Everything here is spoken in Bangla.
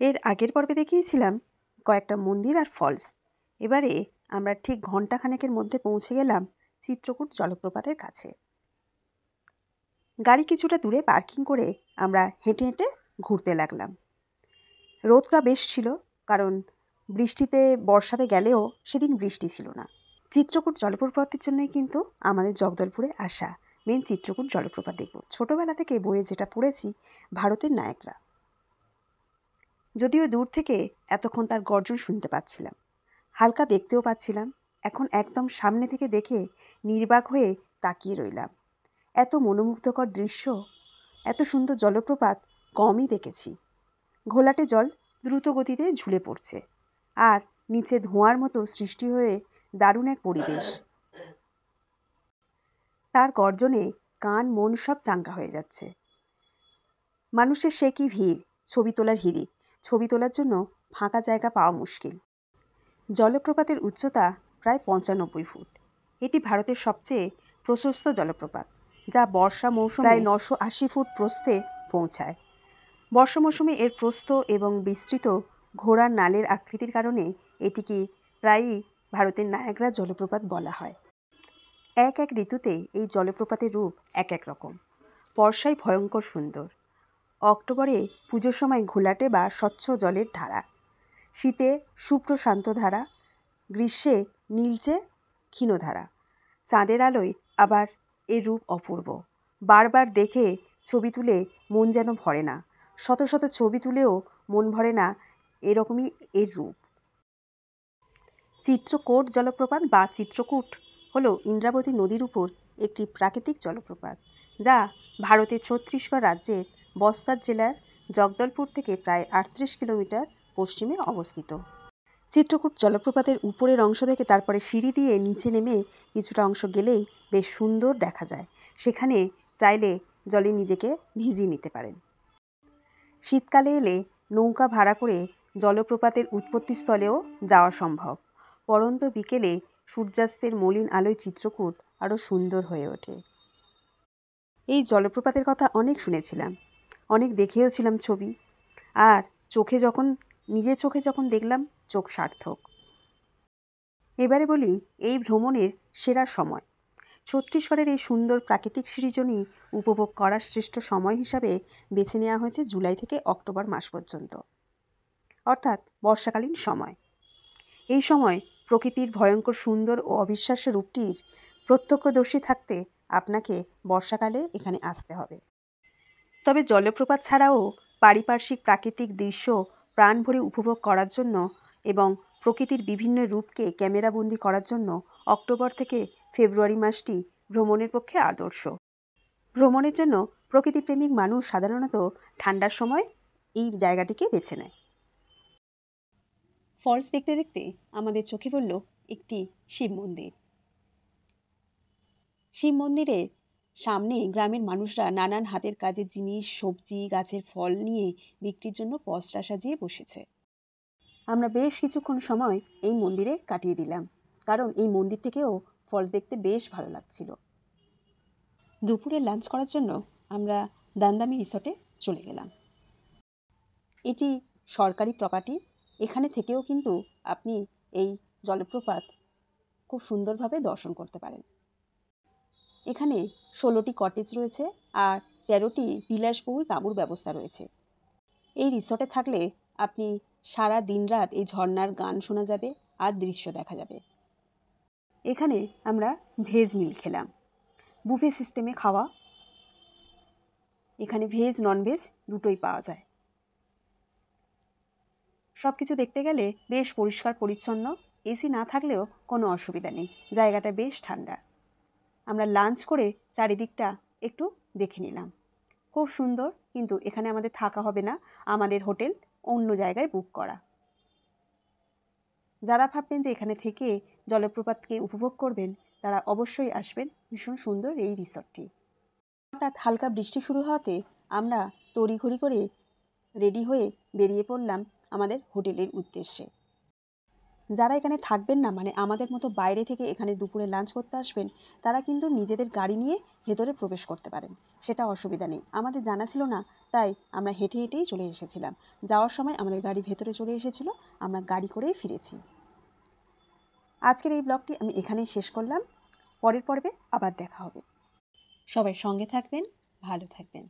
এর আগের পর্বে দেখিয়েছিলাম কয়েকটা মন্দির আর ফলস। এবারে আমরা ঠিক ঘণ্টাখানেকের মধ্যে পৌঁছে গেলাম চিত্রকূট জলপ্রপাতের কাছে। গাড়ি কিছুটা দূরে পার্কিং করে আমরা হেঁটে হেঁটে ঘুরতে লাগলাম। রোদটা বেশ ছিল, কারণ বৃষ্টিতে বর্ষাতে গেলেও সেদিন বৃষ্টি ছিল না। চিত্রকূট জলপ্রপাতের জন্যই কিন্তু আমাদের জগদলপুরে আসা। মেন চিত্রকূট জলপ্রপাত দেখব। ছোটোবেলা থেকে বইয়ে যেটা পড়েছি, ভারতের নায়করা। যদিও দূর থেকে এতক্ষণ তার গর্জন শুনতে পাচ্ছিলাম, হালকা দেখতেও পাচ্ছিলাম। এখন একদম সামনে থেকে দেখে নির্বাক হয়ে তাকিয়ে রইলাম। এত মনোমুগ্ধকর দৃশ্য, এত সুন্দর জলপ্রপাত কমই দেখেছি। ঘোলাটে জল দ্রুত গতিতে ঝুলে পড়ছে, আর নিচে ধোঁয়ার মতো সৃষ্টি হয়ে দারুণ এক পরিবেশ। তার গর্জনে কান মন সব চাঙ্গা হয়ে যাচ্ছে। মানুষের সে কি ভিড়, ছবি তোলার হিড়িক। ছবি তোলার জন্য ফাঁকা জায়গা পাওয়া মুশকিল। জলপ্রপাতের উচ্চতা প্রায় 95 ফুট। এটি ভারতের সবচেয়ে প্রশস্ত জলপ্রপাত, যা বর্ষা মৌসুমে প্রায় 980 ফুট প্রস্থে পৌঁছায়। বর্ষা মৌসুমে এর প্রস্থ এবং বিস্তৃত ঘোড়ার নালের আকৃতির কারণে এটিকে প্রায়ই ভারতের নায়াগ্রা জলপ্রপাত বলা হয়। এক এক ঋতুতে এই জলপ্রপাতের রূপ এক এক রকম। বর্ষায় ভয়ঙ্কর সুন্দর, অক্টোবরে পুজোর সময় ঘোলাটে বা স্বচ্ছ জলের ধারা, শীতে সুপ্রশান্ত ধারা, গ্রীষ্মে নীলচে ক্ষীণধারা। চাঁদের আলোয় আবার এর রূপ অপূর্ব। বারবার দেখে ছবি তুলে মন যেন ভরে না। শত শত ছবি তুলেও মন ভরে না, এরকমই এর রূপ। চিত্রকূট জলপ্রপাত বা চিত্রকূট হলো ইন্দ্রাবতী নদীর উপর একটি প্রাকৃতিক জলপ্রপাত, যা ভারতের ছত্তিশগড় রাজ্যের বস্তার জেলার জগদলপুর থেকে প্রায় 38 কিলোমিটার পশ্চিমে অবস্থিত। চিত্রকূট জলপ্রপাতের উপরের অংশ থেকে তারপরে সিঁড়ি দিয়ে নিচে নেমে কিছুটা অংশ গেলেই বেশ সুন্দর দেখা যায়। সেখানে চাইলে জলে নিজেকে ভিজিয়ে নিতে পারেন। শীতকালে এলে নৌকা ভাড়া করে জলপ্রপাতের উৎপত্তিস্থলেও যাওয়া সম্ভব। পড়ন্ত বিকেলে সূর্যাস্তের মলিন আলোয় চিত্রকূট আরও সুন্দর হয়ে ওঠে। এই জলপ্রপাতের কথা অনেক শুনেছিলাম, অনেক দেখেওছিলাম ছবি, আর নিজের চোখে যখন দেখলাম, চোখ সার্থক। এবারে বলি এই ভ্রমণের সেরা সময়। ছত্তিশগড়ের এই সুন্দর প্রাকৃতিক সৃজনী উপভোগ করার শ্রেষ্ঠ সময় হিসাবে বেছে নেওয়া হয়েছে জুলাই থেকে অক্টোবর মাস পর্যন্ত, অর্থাৎ বর্ষাকালীন সময়। এই সময় প্রকৃতির ভয়ঙ্কর সুন্দর ও অবিশ্বাস্য রূপটির প্রত্যক্ষদর্শী থাকতে আপনাকে বর্ষাকালে এখানে আসতে হবে। তবে জলপ্রপাত ছাড়াও পারিপার্শ্বিক প্রাকৃতিক দৃশ্য প্রাণ ভরে উপভোগ করার জন্য এবং প্রকৃতির বিভিন্ন রূপকে ক্যামেরাবন্দি করার জন্য অক্টোবর থেকে ফেব্রুয়ারি মাসটি ভ্রমণের পক্ষে আদর্শ। ভ্রমণের জন্য প্রকৃতিপ্রেমিক মানুষ সাধারণত ঠান্ডার সময় এই জায়গাটিকে বেছে নেয়। ফলস দেখতে দেখতে আমাদের চোখে পড়ল একটি শিব মন্দির। শিব মন্দিরের সামনে গ্রামের মানুষরা নানান হাতের কাজের জিনিস, সবজি, গাছের ফল নিয়ে বিক্রির জন্য পসরা সাজিয়ে বসেছে। আমরা বেশ কিছুক্ষণ সময় এই মন্দিরে কাটিয়ে দিলাম, কারণ এই মন্দির থেকেও ফলস দেখতে বেশ ভালো লাগছিল। দুপুরে লাঞ্চ করার জন্য আমরা দান্দামি রিসর্টে চলে গেলাম। এটি সরকারি প্রপার্টি। এখানে থেকেও কিন্তু আপনি এই জলপ্রপাত খুব সুন্দরভাবে দর্শন করতে পারেন। এখানে 16টি কটেজ রয়েছে আর 13টি বিলাসবহুল তাঁবুর ব্যবস্থা রয়েছে। এই রিসর্টে থাকলে আপনি সারা দিন রাত এই ঝর্ণার গান শোনা যাবে আর দৃশ্য দেখা যাবে। এখানে আমরা ভেজ মিল খেলাম, বুফে সিস্টেমে খাওয়া। এখানে ভেজ ননভেজ দুটোই পাওয়া যায়। সব কিছু দেখতে গেলে বেশ পরিষ্কার পরিচ্ছন্ন। এসি না থাকলেও কোনো অসুবিধা নেই, জায়গাটা বেশ ঠান্ডা। আমরা লাঞ্চ করে চারিদিকটা একটু দেখে নিলাম। খুব সুন্দর, কিন্তু এখানে আমাদের থাকা হবে না, আমাদের হোটেল অন্য জায়গায় বুক করা। যারা ভাববেন যে এখানে থেকে জলপ্রপাতকে উপভোগ করবেন, তারা অবশ্যই আসবেন ভীষণ সুন্দর এই রিসর্টটি। হঠাৎ হালকা বৃষ্টি শুরু হওয়াতে আমরা তড়িঘড়ি করে রেডি হয়ে বেরিয়ে পড়লাম আমাদের হোটেলের উদ্দেশ্যে। যারা এখানে থাকবেন না, মানে আমাদের মতো বাইরে থেকে এখানে দুপুরে লাঞ্চ করতে আসবেন, তারা কিন্তু নিজেদের গাড়ি নিয়ে ভেতরে প্রবেশ করতে পারেন, সেটা অসুবিধা নেই। আমাদের জানা ছিল না, তাই আমরা হেঁটে হেঁটেই চলে এসেছিলাম। যাওয়ার সময় আমাদের গাড়ি ভেতরে চলে এসেছিল, আমরা গাড়ি করেই ফিরেছি। আজকের এই ব্লগটি আমি এখানেই শেষ করলাম। পরের পর্বে আবার দেখা হবে। সবাই সঙ্গে থাকবেন, ভালো থাকবেন।